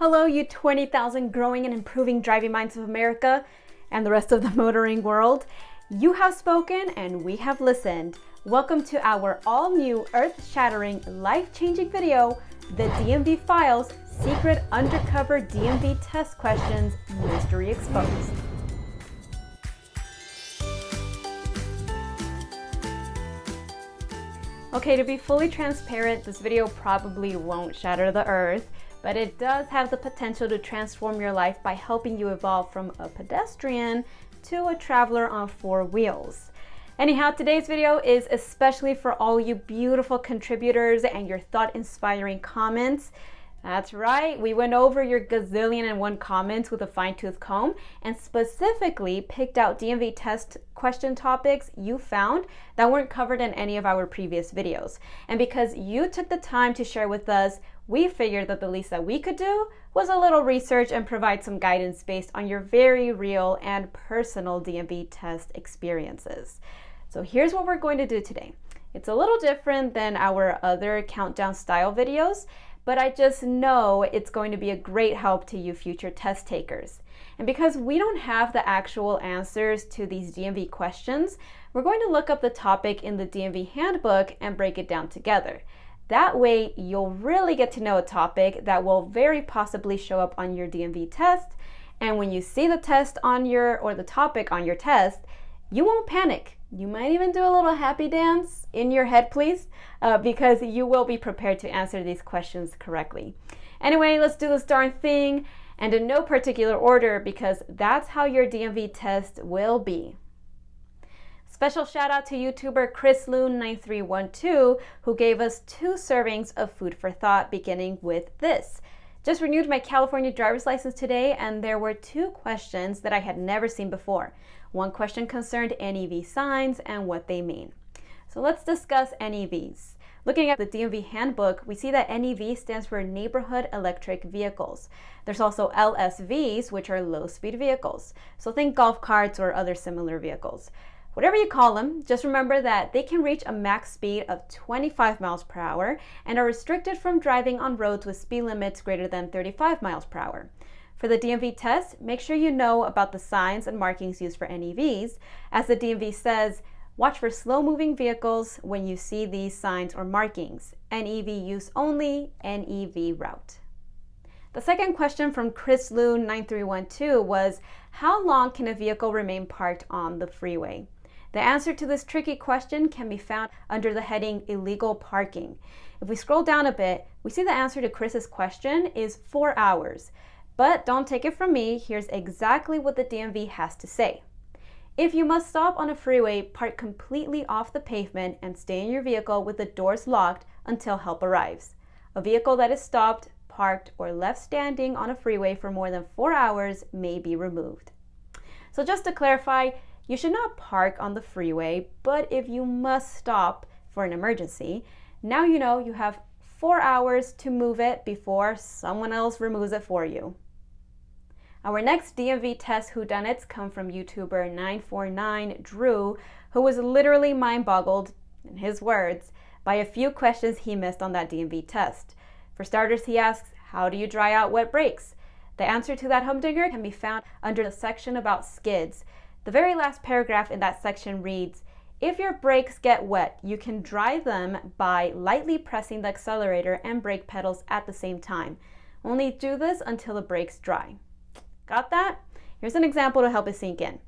Hello, you 20,000 growing and improving driving minds of America and the rest of the motoring world. You have spoken and we have listened. Welcome to our all-new earth-shattering, life-changing video, The DMV Files Secret Undercover DMV Test Questions Mystery Exposed. Okay, to be fully transparent, this video probably won't shatter the earth, but it does have the potential to transform your life by helping you evolve from a pedestrian to a traveler on four wheels. Anyhow, today's video is especially for all you beautiful contributors and your thought-inspiring comments. That's right, we went over your gazillion and one comments with a fine-tooth comb and specifically picked out DMV test question topics you found that weren't covered in any of our previous videos. And because you took the time to share with us, we figured that the least that we could do was a little research and provide some guidance based on your very real and personal DMV test experiences. So here's what we're going to do today. It's a little different than our other countdown style videos, but I just know it's going to be a great help to you future test takers. And because we don't have the actual answers to these DMV questions, we're going to look up the topic in the DMV Handbook and break it down together. That way, you'll really get to know a topic that will very possibly show up on your DMV test. And when you see the test on the topic on your test, you won't panic. You might even do a little happy dance in your head, please, because you will be prepared to answer these questions correctly. Anyway, let's do this darn thing, and in no particular order, because that's how your DMV test will be. Special shout out to YouTuber ChrisLoon9312, who gave us 2 servings of food for thought, beginning with this. Just renewed my California driver's license today, and there were 2 questions that I had never seen before. One question concerned NEV signs and what they mean. So let's discuss NEVs. Looking at the DMV Handbook, we see that NEV stands for Neighborhood Electric Vehicles. There's also LSVs, which are low-speed vehicles. So think golf carts or other similar vehicles. Whatever you call them, just remember that they can reach a max speed of 25 miles per hour and are restricted from driving on roads with speed limits greater than 35 miles per hour. For the DMV test, make sure you know about the signs and markings used for NEVs. As the DMV says, watch for slow-moving vehicles when you see these signs or markings. NEV use only, NEV route. The second question from ChrisLoon9312 was, how long can a vehicle remain parked on the freeway? The answer to this tricky question can be found under the heading Illegal Parking. If we scroll down a bit, we see the answer to Chris's question is 4 hours. But don't take it from me, here's exactly what the DMV has to say. If you must stop on a freeway, park completely off the pavement and stay in your vehicle with the doors locked until help arrives. A vehicle that is stopped, parked, or left standing on a freeway for more than 4 hours may be removed. So just to clarify, you should not park on the freeway, but if you must stop for an emergency, now you know you have 4 hours to move it before someone else removes it for you. Our next DMV test whodunits come from YouTuber 949Drew, who was literally mind-boggled, in his words, by a few questions he missed on that DMV test. For starters, he asks, how do you dry out wet brakes? The answer to that humdinger can be found under the section about skids. The very last paragraph in that section reads, if your brakes get wet, you can dry them by lightly pressing the accelerator and brake pedals at the same time. Only do this until the brakes dry. Got that? Here's an example to help it sink in.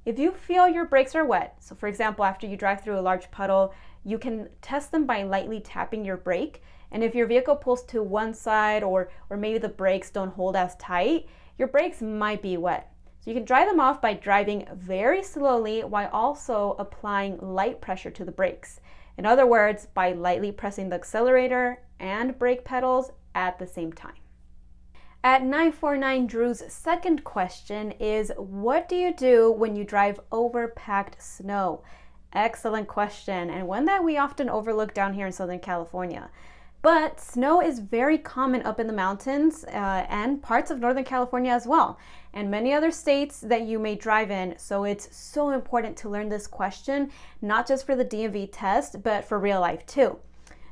If you feel your brakes are wet, so for example, after you drive through a large puddle, you can test them by lightly tapping your brake. And if your vehicle pulls to one side or maybe the brakes don't hold as tight, your brakes might be wet. So you can dry them off by driving very slowly while also applying light pressure to the brakes. In other words, by lightly pressing the accelerator and brake pedals at the same time. At 949Drew's second question is, what do you do when you drive over packed snow? Excellent question, and one that we often overlook down here in Southern California. But snow is very common up in the mountains and parts of Northern California as well, and many other states that you may drive in. So it's so important to learn this question, not just for the DMV test, but for real life too.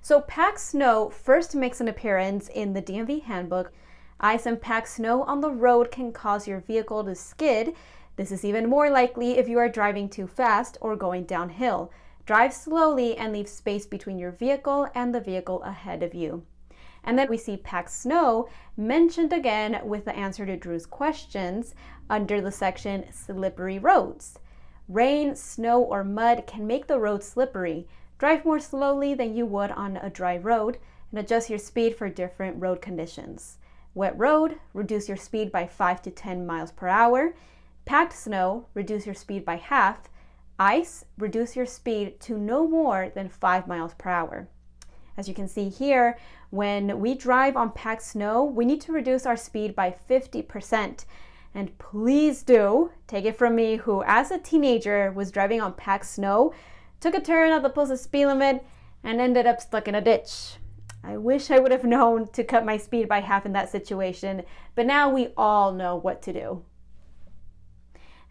So packed snow first makes an appearance in the DMV Handbook Ice and packed snow on the road can cause your vehicle to skid. This is even more likely if you are driving too fast or going downhill. Drive slowly and leave space between your vehicle and the vehicle ahead of you. And then we see packed snow mentioned again with the answer to Drew's questions under the section slippery roads. Rain, snow, or mud can make the road slippery. Drive more slowly than you would on a dry road and adjust your speed for different road conditions. Wet road, reduce your speed by 5 to 10 miles per hour. Packed snow, reduce your speed by half. Ice, reduce your speed to no more than 5 miles per hour. As you can see here, when we drive on packed snow, we need to reduce our speed by 50%. And please do, take it from me, who as a teenager was driving on packed snow, took a turn at the posted speed limit, and ended up stuck in a ditch. I wish I would have known to cut my speed by half in that situation, but now we all know what to do.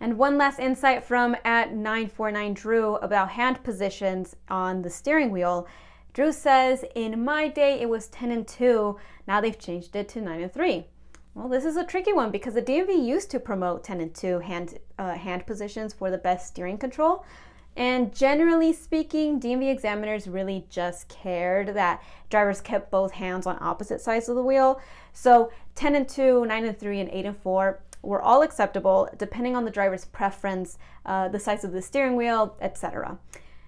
And one last insight from @949Drew about hand positions on the steering wheel. Drew says, in my day it was 10 and 2, now they've changed it to 9 and 3. Well, this is a tricky one because the DMV used to promote 10 and 2 hand positions for the best steering control. And generally speaking, DMV examiners really just cared that drivers kept both hands on opposite sides of the wheel. So 10 and 2, 9 and 3, and 8 and 4 were all acceptable depending on the driver's preference, the size of the steering wheel, etc.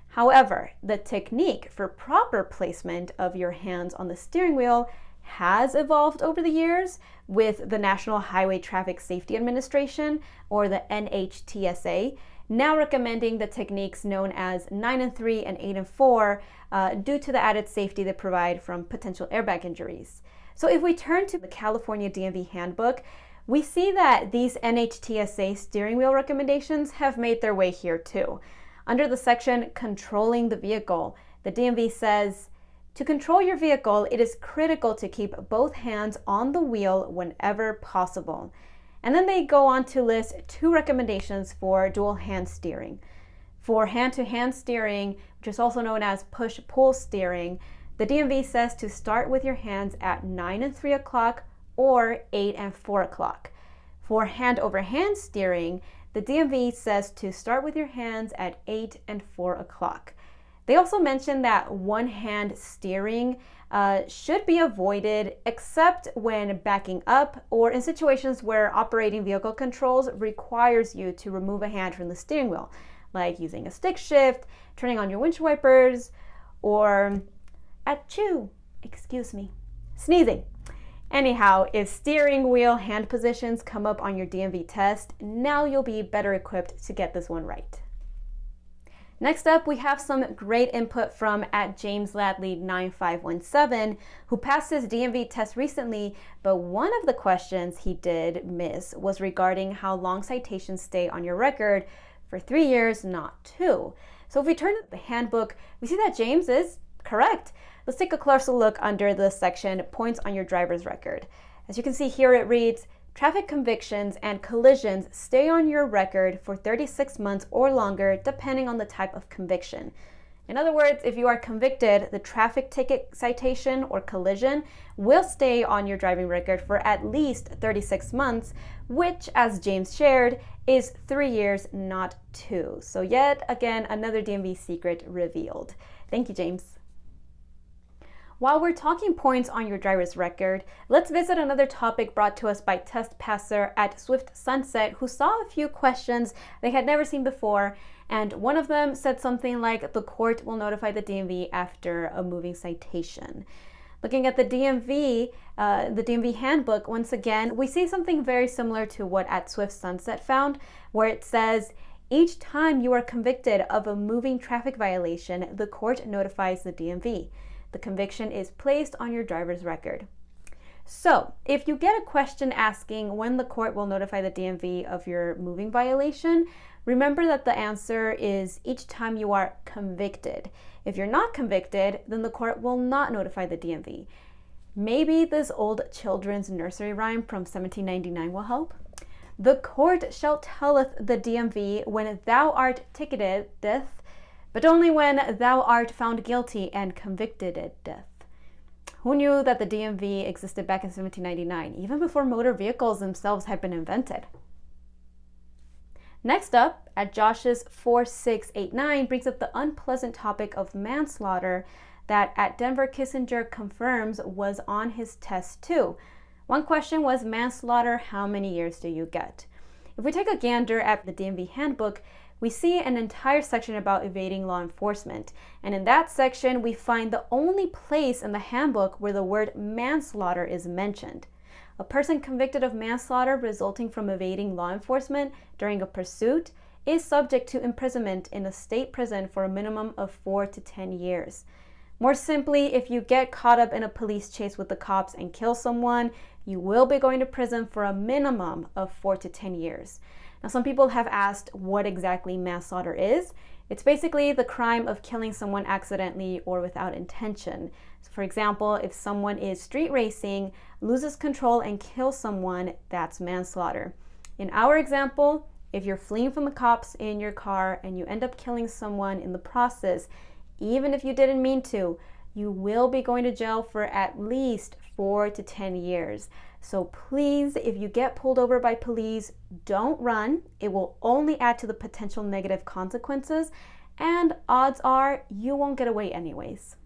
However, the technique for proper placement of your hands on the steering wheel has evolved over the years with the National Highway Traffic Safety Administration, or the NHTSA, now recommending the techniques known as 9 and 3 and 8 and 4 due to the added safety they provide from potential airbag injuries. So if we turn to the California DMV Handbook, we see that these NHTSA steering wheel recommendations have made their way here too. Under the section Controlling the Vehicle, the DMV says, to control your vehicle, it is critical to keep both hands on the wheel whenever possible. And then they go on to list 2 recommendations for dual hand steering. For hand-to-hand steering, which is also known as push-pull steering, the DMV says to start with your hands at 9 and 3 o'clock or 8 and 4 o'clock. For hand-over-hand steering, the DMV says to start with your hands at 8 and 4 o'clock. They also mention that one-hand steering should be avoided except when backing up or in situations where operating vehicle controls requires you to remove a hand from the steering wheel, like using a stick shift, turning on your windshield wipers, or sneezing. Anyhow, if steering wheel hand positions come up on your DMV test, now you'll be better equipped to get this one right. Next up, we have some great input from @JamesLadley9517, who passed his DMV test recently, but one of the questions he did miss was regarding how long citations stay on your record for 3 years, not 2. So if we turn to the handbook, we see that James is correct. Let's take a closer look under the section Points on your driver's record. As you can see here, it reads, traffic convictions and collisions stay on your record for 36 months or longer, depending on the type of conviction. In other words, if you are convicted, the traffic ticket citation or collision will stay on your driving record for at least 36 months, which, as James shared, is 3 years, not 2. So yet again, another DMV secret revealed. Thank you, James. While we're talking points on your driver's record, let's visit another topic brought to us by test passer at Swift Sunset, who saw a few questions they had never seen before, and one of them said something like, the court will notify the DMV after a moving citation. Looking at the DMV Handbook, once again, we see something very similar to what at Swift Sunset found, where it says, each time you are convicted of a moving traffic violation, the court notifies the DMV. The conviction is placed on your driver's record. So, if you get a question asking when the court will notify the DMV of your moving violation, remember that the answer is each time you are convicted. If you're not convicted, then the court will not notify the DMV. Maybe this old children's nursery rhyme from 1799 will help. The court shall telleth the DMV when thou art ticketed death, but only when thou art found guilty and convicted at death. Who knew that the DMV existed back in 1799, even before motor vehicles themselves had been invented? Next up, at Josh's 4689 brings up the unpleasant topic of manslaughter that at Denver Kissinger confirms was on his test too. One question was manslaughter, how many years do you get? If we take a gander at the DMV Handbook, we see an entire section about evading law enforcement. And in that section, we find the only place in the handbook where the word manslaughter is mentioned. A person convicted of manslaughter resulting from evading law enforcement during a pursuit is subject to imprisonment in a state prison for a minimum of 4 to 10 years. More simply, if you get caught up in a police chase with the cops and kill someone, you will be going to prison for a minimum of 4 to 10 years. Now, some people have asked what exactly manslaughter is. It's basically the crime of killing someone accidentally or without intention. So for example, if someone is street racing, loses control and kills someone, that's manslaughter. In our example, if you're fleeing from the cops in your car and you end up killing someone in the process, even if you didn't mean to, you will be going to jail for at least 4 to 10 years. So please, if you get pulled over by police, don't run. It will only add to the potential negative consequences, and odds are you won't get away anyways.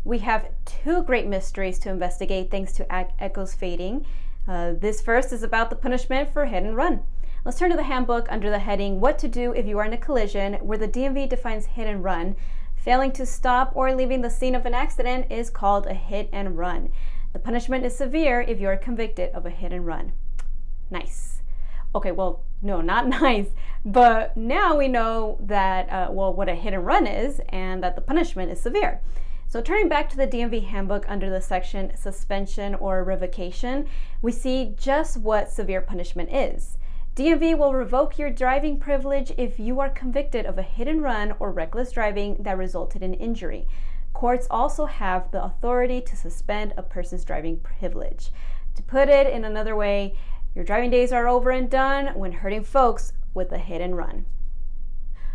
We have 2 great mysteries to investigate thanks to echoes fading. This first is about the punishment for hit and run. Let's turn to the handbook under the heading What to Do If You Are in a Collision, where the DMV defines hit and run. Failing to stop or leaving the scene of an accident is called a hit and run. The punishment is severe if you are convicted of a hit and run. Nice. Okay, well, no, not nice, but now we know that, what a hit and run is and that the punishment is severe. So turning back to the DMV Handbook under the section Suspension or Revocation, we see just what severe punishment is. DMV will revoke your driving privilege if you are convicted of a hit and run or reckless driving that resulted in injury. Courts also have the authority to suspend a person's driving privilege. To put it in another way, your driving days are over and done when hurting folks with a hit and run.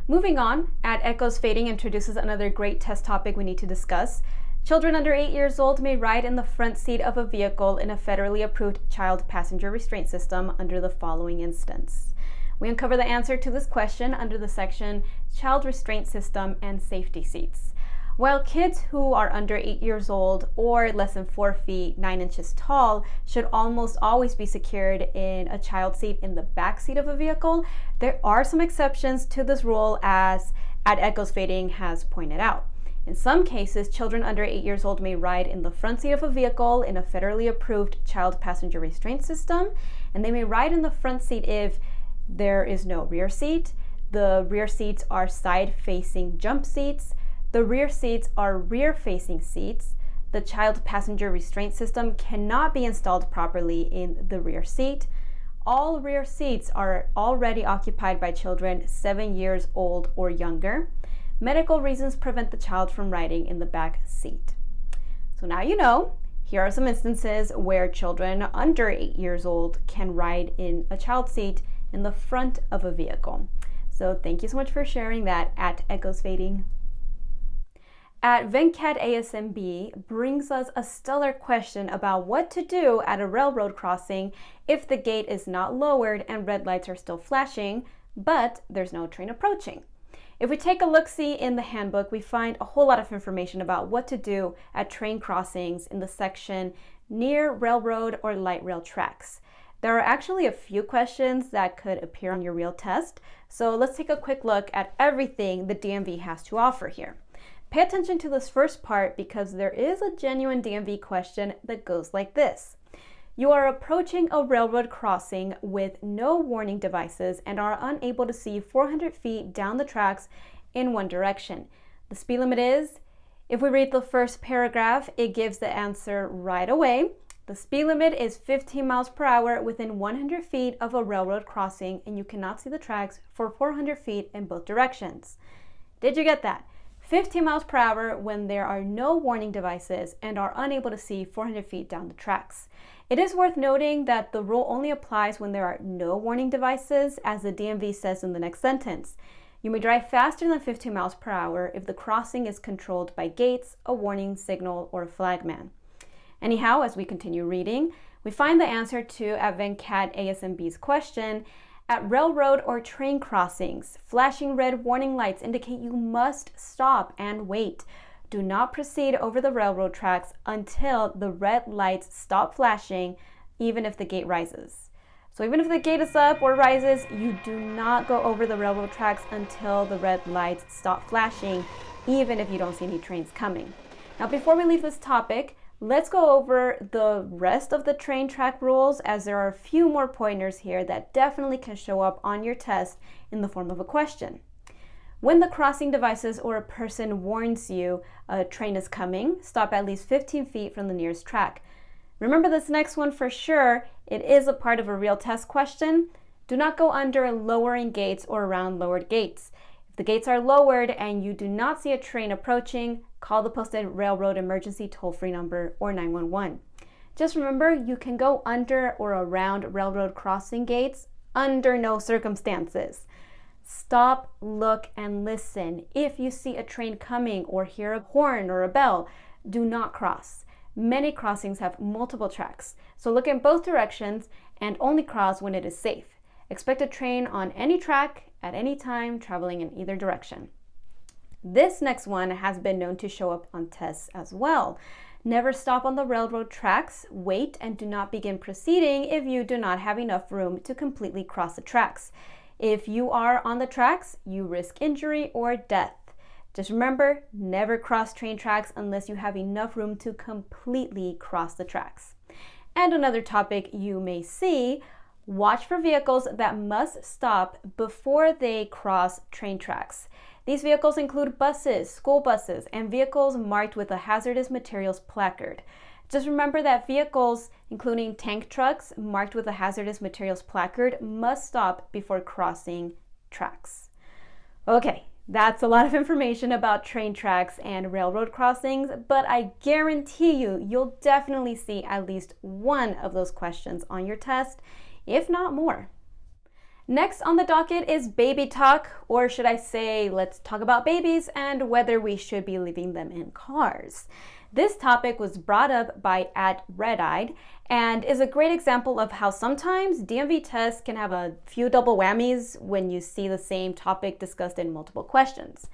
Moving on, At Echoes Fading introduces another great test topic we need to discuss. Children under 8 years old may ride in the front seat of a vehicle in a federally approved child passenger restraint system under the following instance. We uncover the answer to this question under the section Child Restraint System and Safety Seats. While kids who are under 8 years old or less than 4 feet 9 inches tall should almost always be secured in a child seat in the back seat of a vehicle, there are some exceptions to this rule, as At Echoes Fading has pointed out. In some cases, children under 8 years old may ride in the front seat of a vehicle in a federally approved child passenger restraint system, and they may ride in the front seat if there is no rear seat, the rear seats are side-facing jump seats, the rear seats are rear-facing seats, the child passenger restraint system cannot be installed properly in the rear seat, all rear seats are already occupied by children 7 years old or younger, medical reasons prevent the child from riding in the back seat. So now you know, here are some instances where children under 8 years old can ride in a child seat in the front of a vehicle. So thank you so much for sharing that at Echoes Fading. At Venkat ASMB brings us a stellar question about what to do at a railroad crossing if the gate is not lowered and red lights are still flashing, but there's no train approaching. If we take a look-see in the handbook, we find a whole lot of information about what to do at train crossings in the section near railroad or light rail tracks. There are actually a few questions that could appear on your real test, so let's take a quick look at everything the DMV has to offer here. Pay attention to this first part because there is a genuine DMV question that goes like this. You are approaching a railroad crossing with no warning devices and are unable to see 400 feet down the tracks in one direction. The speed limit is, if we read the first paragraph, it gives the answer right away. The speed limit is 15 miles per hour within 100 feet of a railroad crossing, and you cannot see the tracks for 400 feet in both directions. Did you get that? 15 miles per hour when there are no warning devices and are unable to see 400 feet down the tracks. It is worth noting that the rule only applies when there are no warning devices, as the DMV says in the next sentence. You may drive faster than 15 miles per hour if the crossing is controlled by gates, a warning signal, or a flagman. Anyhow, as we continue reading, we find the answer to Venkat ASMB's question. At railroad or train crossings, flashing red warning lights indicate you must stop and wait. Do not proceed over the railroad tracks until the red lights stop flashing, even if the gate rises. So even if the gate is up or rises, you do not go over the railroad tracks until the red lights stop flashing, even if you don't see any trains coming. Now, before we leave this topic, let's go over the rest of the train track rules, as there are a few more pointers here that definitely can show up on your test in the form of a question. When the crossing devices or a person warns you a train is coming, stop at least 15 feet from the nearest track. Remember this next one for sure. It is a part of a real test question. Do not go under lowering gates or around lowered gates. If the gates are lowered and you do not see a train approaching, call the posted railroad emergency toll-free number or 911. Just remember, you can go under or around railroad crossing gates under no circumstances. Stop, look, and listen. If you see a train coming or hear a horn or a bell, do not cross. Many crossings have multiple tracks, so look in both directions and only cross when it is safe. Expect a train on any track at any time, traveling in either direction. This next one has been known to show up on tests as well. Never stop on the railroad tracks, wait, and do not begin proceeding if you do not have enough room to completely cross the tracks. If you are on the tracks, you risk injury or death. Just remember, never cross train tracks unless you have enough room to completely cross the tracks. And another topic you may see, watch for vehicles that must stop before they cross train tracks. These vehicles include buses, school buses, and vehicles marked with a hazardous materials placard. Just remember that vehicles, including tank trucks marked with a hazardous materials placard, must stop before crossing tracks. Okay, that's a lot of information about train tracks and railroad crossings, but I guarantee you'll definitely see at least one of those questions on your test, if not more. Next on the docket is baby talk, or should I say, let's talk about babies and whether we should be leaving them in cars. This topic was brought up by @redeyed and is a great example of how sometimes DMV tests can have a few double whammies when you see the same topic discussed in multiple questions.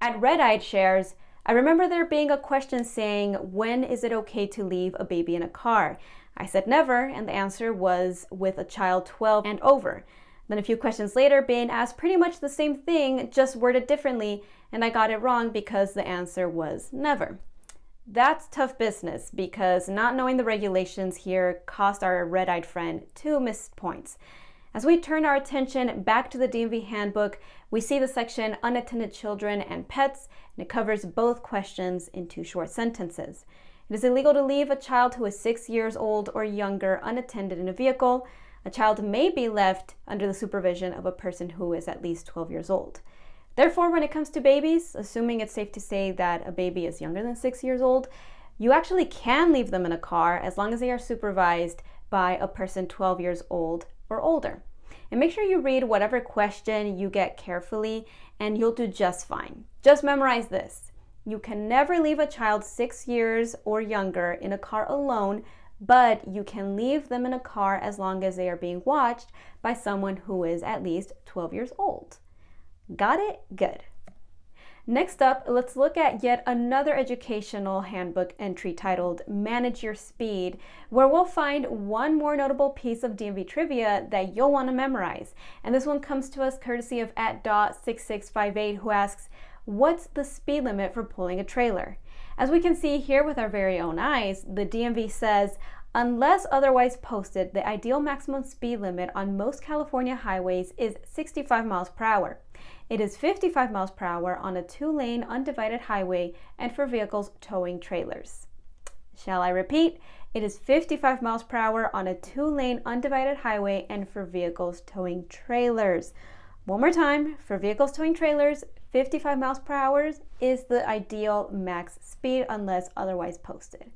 @redeyed shares, I remember there being a question saying, when is it okay to leave a baby in a car? I said never, and the answer was with a child 12 and over. Then a few questions later being asked pretty much the same thing, just worded differently, and I got it wrong because the answer was never. That's tough business because not knowing the regulations here cost our red-eyed friend 2 missed points. As we turn our attention back to the DMV Handbook, we see the section Unattended Children and Pets, and it covers both questions in 2 short sentences. It is illegal to leave a child who is 6 years old or younger unattended in a vehicle. A child may be left under the supervision of a person who is at least 12 years old. Therefore, when it comes to babies, assuming it's safe to say that a baby is younger than 6 years old, you actually can leave them in a car as long as they are supervised by a person 12 years old or older. And make sure you read whatever question you get carefully and you'll do just fine. Just memorize this. You can never leave a child 6 years or younger in a car alone, but you can leave them in a car as long as they are being watched by someone who is at least 12 years old. Got it? Good. Next up, let's look at yet another educational handbook entry titled Manage Your Speed, where we'll find one more notable piece of DMV trivia that you'll want to memorize. And this one comes to us courtesy of @.6658, who asks, what's the speed limit for pulling a trailer? As we can see here with our very own eyes, the DMV says, unless otherwise posted, the ideal maximum speed limit on most California highways is 65 miles per hour. It is 55 miles per hour on a 2-lane undivided highway and for vehicles towing trailers. Shall I repeat? It is 55 miles per hour on a 2-lane undivided highway and for vehicles towing trailers. One more time, for vehicles towing trailers, 55 miles per hour is the ideal max speed unless otherwise posted.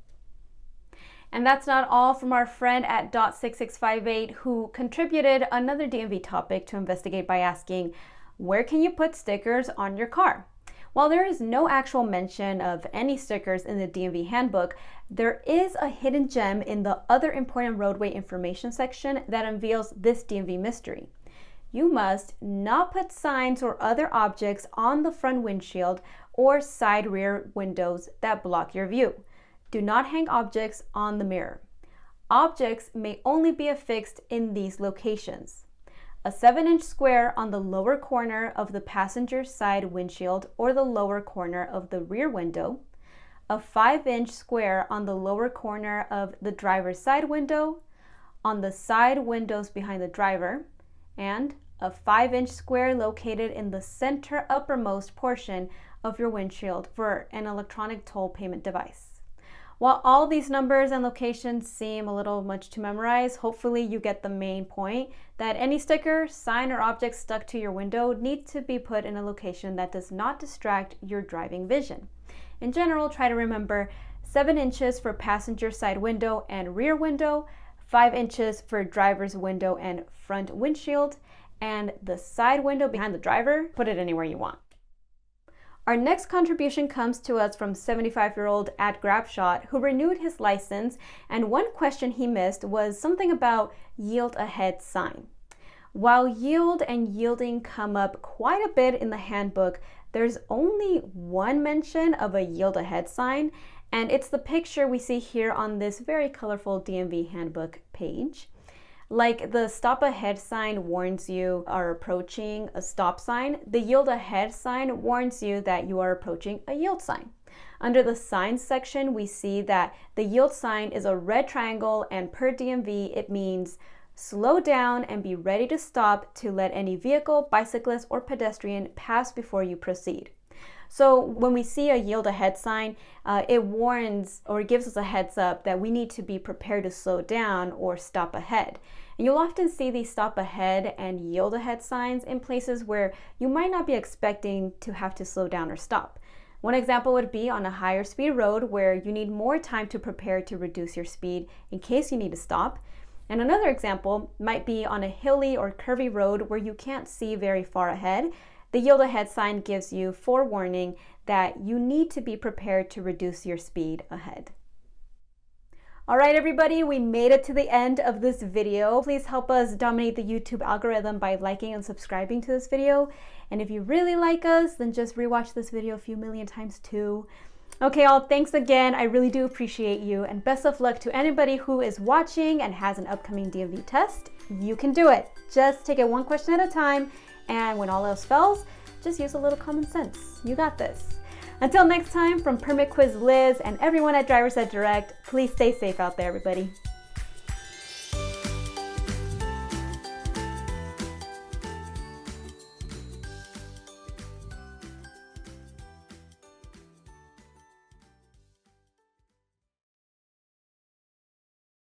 And that's not all from our friend @.6658, who contributed another DMV topic to investigate by asking, where can you put stickers on your car? While there is no actual mention of any stickers in the DMV Handbook, there is a hidden gem in the other important roadway information section that unveils this DMV mystery. You must not put signs or other objects on the front windshield or side rear windows that block your view. Do not hang objects on the mirror. Objects may only be affixed in these locations: a 7-inch square on the lower corner of the passenger side windshield or the lower corner of the rear window, a 5-inch square on the lower corner of the driver's side window, on the side windows behind the driver, and a 5-inch square located in the center uppermost portion of your windshield for an electronic toll payment device. While all these numbers and locations seem a little much to memorize, hopefully you get the main point that any sticker, sign, or object stuck to your window needs to be put in a location that does not distract your driving vision. In general, try to remember 7 inches for passenger side window and rear window, 5 inches for driver's window and front windshield, and the side window behind the driver, put it anywhere you want. Our next contribution comes to us from 75-year-old @GrabShot, who renewed his license, and one question he missed was something about yield ahead sign. While yield and yielding come up quite a bit in the handbook, there's only one mention of a yield ahead sign, and it's the picture we see here on this very colorful DMV Handbook page. Like the stop ahead sign warns you are approaching a stop sign, the yield ahead sign warns you that you are approaching a yield sign. Under the signs section, we see that the yield sign is a red triangle, and per DMV, it means slow down and be ready to stop to let any vehicle, bicyclist, or pedestrian pass before you proceed. So when we see a yield ahead sign, it warns or gives us a heads up that we need to be prepared to slow down or stop ahead. And you'll often see these stop ahead and yield ahead signs in places where you might not be expecting to have to slow down or stop. One example would be on a higher speed road where you need more time to prepare to reduce your speed in case you need to stop. And another example might be on a hilly or curvy road where you can't see very far ahead. The yield ahead sign gives you forewarning that you need to be prepared to reduce your speed ahead. All right, everybody, we made it to the end of this video. Please help us dominate the YouTube algorithm by liking and subscribing to this video. And if you really like us, then just rewatch this video a few million times too. Okay, all, thanks again. I really do appreciate you, and best of luck to anybody who is watching and has an upcoming DMV test. You can do it. Just take it one question at a time, and when all else fails, just use a little common sense. You got this. Until next time, from Permit Quiz Liz and everyone at Drivers Ed Direct, please stay safe out there, everybody.